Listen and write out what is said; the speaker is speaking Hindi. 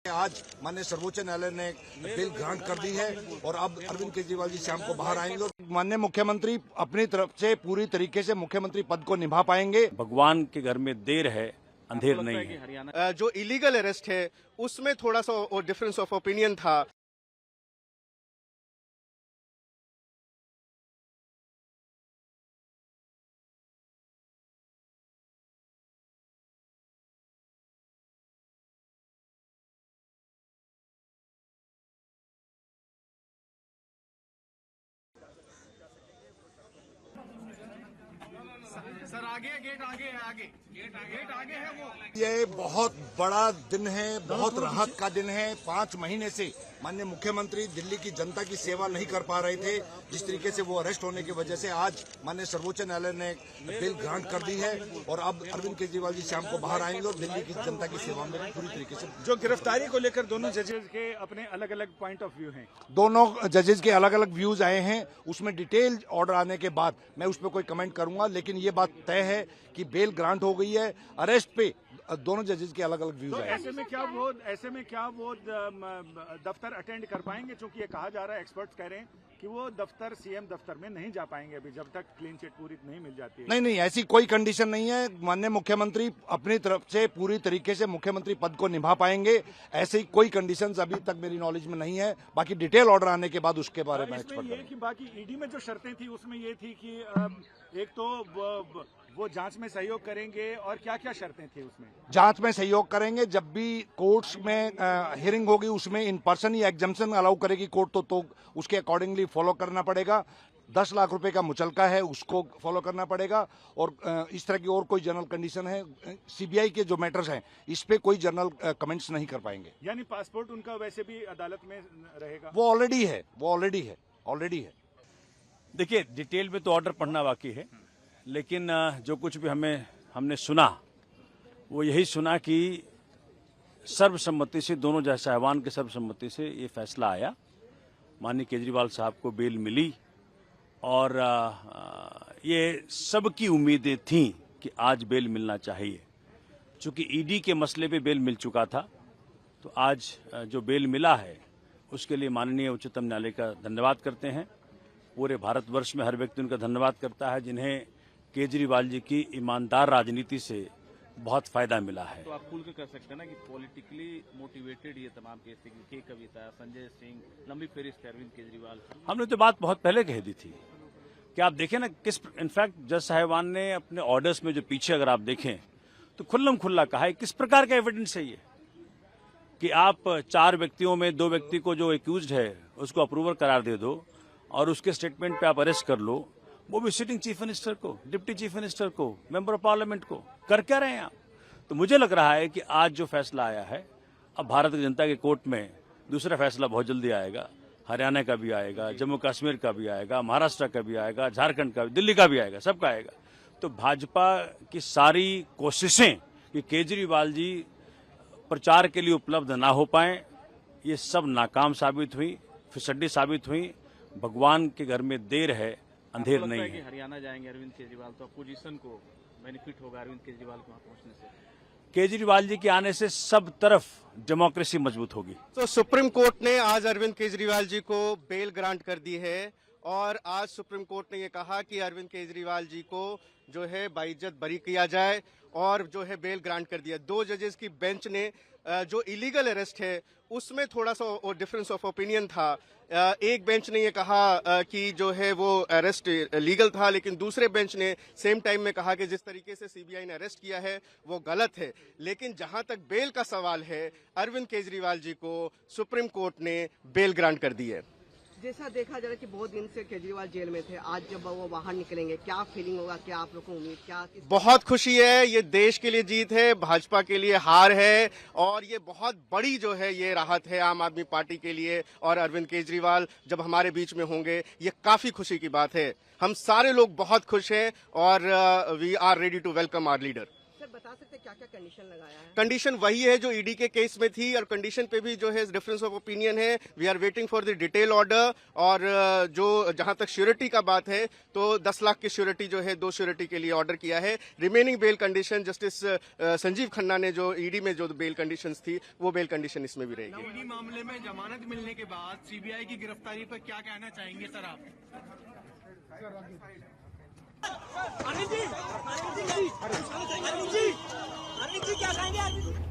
आज माननीय सर्वोच्च न्यायालय ने बिल ग्रांट कर दी है और अब अरविंद केजरीवाल जी शाम को बाहर आएंगे और माननीय मुख्यमंत्री अपनी तरफ से पूरी तरीके से मुख्यमंत्री पद को निभा पाएंगे। भगवान के घर में देर है, अंधेर नहीं है। हरियाणा जो इलीगल अरेस्ट है उसमें थोड़ा सा डिफरेंस ऑफ ओपिनियन था। सर आगे गेट आगे है वो। ये बहुत बड़ा दिन है, बहुत राहत का दिन है। 5 महीने से माननीय मुख्यमंत्री दिल्ली की जनता की सेवा नहीं कर पा रहे थे। जिस तरीके से वो अरेस्ट होने की वजह से आज माननीय सर्वोच्च न्यायालय ने बिल ग्रांट कर दी है और अब अरविंद केजरीवाल जी शाम को बाहर आएंगे और दिल्ली की जनता की सेवा में पूरी तरीके से। जो गिरफ्तारी को लेकर दोनों जजेस के अपने अलग अलग पॉइंट ऑफ व्यू हैं। दोनों जजेस के अलग अलग व्यूज आए हैं, उसमें डिटेल ऑर्डर आने के बाद मैं उस पर कोई कमेंट करूंगा, लेकिन ये बात तय है कि बेल ग्रांट हो गई है। अरेस्ट पे दोनों जजेस के अलग अलग व्यूज तो आए। ऐसे में क्या वो दफ्तर अटेंड कर पाएंगे? क्योंकि ये कहा जा रहा है, एक्सपर्ट्स कह रहे हैं कि वो दफ्तर सीएम दफ्तर में नहीं जा पाएंगे अभी, जब तक क्लीन चिट पूरी नहीं मिल जाती है। नहीं, ऐसी कोई कंडीशन नहीं है। माननीय मुख्यमंत्री अपनी तरफ से पूरी तरीके से मुख्यमंत्री पद को निभा पाएंगे। ऐसी कोई कंडीशंस अभी तक मेरी नॉलेज में नहीं है। बाकी डिटेल ऑर्डर आने के बाद उसके बारे में एक्सपर्ट ये कि बाकी ईडी में जो शर्तें थी उसमें ये थी कि एक तो वो जांच में सहयोग करेंगे और क्या क्या शर्तें थी उसमें? जांच में सहयोग करेंगे। जब भी कोर्ट्स में हियरिंग होगी उसमें in person he exemption allow करेगी कोर्ट, तो उसके अकॉर्डिंगली फॉलो करना पड़ेगा। 10 लाख रुपए का मुचलका है, उसको फॉलो करना पड़ेगा। और इस तरह की और कोई जनरल कंडीशन है, सीबीआई के जो मैटर्स हैं इस पे कोई जनरल कमेंट्स नहीं कर पाएंगे। यानी पासपोर्ट उनका वैसे भी अदालत में रहेगा? वो ऑलरेडी है। देखिए, डिटेल में तो ऑर्डर पढ़ना बाकी है, लेकिन जो कुछ भी हमने सुना वो यही सुना कि सर्वसम्मति से, दोनों जज साहिबान के सर्वसम्मति से ये फैसला आया। माननीय केजरीवाल साहब को बेल मिली और ये सबकी उम्मीदें थीं कि आज बेल मिलना चाहिए। चूंकि ईडी के मसले पे बेल मिल चुका था, तो आज जो बेल मिला है उसके लिए माननीय उच्चतम न्यायालय का धन्यवाद करते हैं। पूरे भारतवर्ष में हर व्यक्ति उनका धन्यवाद करता है जिन्हें केजरीवाल जी की ईमानदार राजनीति से बहुत फायदा मिला है। तो आप खुल के कर सकते हैं ना कि पॉलिटिकली मोटिवेटेड ये तमाम केस थे, के कविता, संजय सिंह, लंबी फेरिस्त अरविंद केजरीवाल। हमने तो बात बहुत पहले कह दी थी कि आप देखें ना, इनफैक्ट जज साहिबान ने अपने ऑर्डर्स में जो पीछे अगर आप देखें तो खुल्लम खुल्ला कहा है किस प्रकार का एविडेंस है ये कि आप 4 व्यक्तियों में 2 व्यक्ति को जो एक्यूज्ड है उसको अप्रूवर करार दे दो और उसके स्टेटमेंट पे आप अरेस्ट कर लो, वो भी सिटिंग चीफ मिनिस्टर को, डिप्टी चीफ मिनिस्टर को, मेंबर ऑफ पार्लियामेंट को। कर क्या रहे हैं आप? तो मुझे लग रहा है कि आज जो फैसला आया है, अब भारत की जनता के कोर्ट में दूसरा फैसला बहुत जल्दी आएगा। हरियाणा का भी आएगा, जम्मू कश्मीर का भी आएगा, महाराष्ट्र का भी आएगा, झारखंड का भी, दिल्ली का भी आएगा, सबका आएगा। तो भाजपा की सारी कोशिशें कि केजरीवाल जी प्रचार के लिए उपलब्ध ना हो पाए, ये सब नाकाम साबित हुई, फिसड्डी साबित हुई। भगवान के घर में देर है, अंधेर नहीं है। हरियाणा जाएंगे अरविंद केजरीवाल, तो अपोजिशन को बेनिफिट होगा अरविंद केजरीवाल को वहां पहुंचने से? केजरीवाल जी के आने से सब तरफ डेमोक्रेसी मजबूत होगी। तो सुप्रीम कोर्ट ने आज अरविंद केजरीवाल जी को बेल ग्रांट कर दी है और आज सुप्रीम कोर्ट ने ये कहा कि अरविंद केजरीवाल जी को जो है बाइज्जत बरी किया जाए और जो है बेल ग्रांट कर दिया। 2 जजेस की बेंच ने जो इलीगल अरेस्ट है उसमें थोड़ा सा डिफरेंस ऑफ ओपिनियन था। एक बेंच ने ये कहा कि जो है वो अरेस्ट लीगल था, लेकिन दूसरे बेंच ने सेम टाइम में कहा कि जिस तरीके से सीबीआई ने अरेस्ट किया है वो गलत है। लेकिन जहां तक बेल का सवाल है, अरविंद केजरीवाल जी को सुप्रीम कोर्ट ने बेल ग्रांट कर दी है। जैसा देखा जा रहा है कि बहुत दिन से केजरीवाल जेल में थे, आज जब वो बाहर निकलेंगे क्या फीलिंग होगा, क्या आप लोग को उम्मीद, क्या? बहुत खुशी है। ये देश के लिए जीत है, भाजपा के लिए हार है और ये बहुत बड़ी जो है ये राहत है आम आदमी पार्टी के लिए। और अरविंद केजरीवाल जब हमारे बीच में होंगे ये काफी खुशी की बात है। हम सारे लोग बहुत खुश हैं और we are ready to welcome our leader. Sir बता बता सकते हैं क्या क्या कंडीशन लगाया है? कंडीशन वही है जो ईडी के केस में थी, और कंडीशन पे भी जो है डिफरेंस ऑफ ओपिनियन है। We are waiting for the detail order, और जो जहां तक श्योरिटी का बात है तो 10 लाख की श्योरिटी जो है 2 श्योरिटी के लिए ऑर्डर किया है। Remaining bail condition justice Sanjiv Khanna ने जो ईडी में जो बेल कंडीशंस थी वो बेल कंडीशन इसमें भी रहेगी। ईडी मामले में जमानत मिलने के बाद सीबीआई की गिरफ्तारी पर क्या कहना चाहेंगे सर आप? अनिल जी क्या कहेंगे?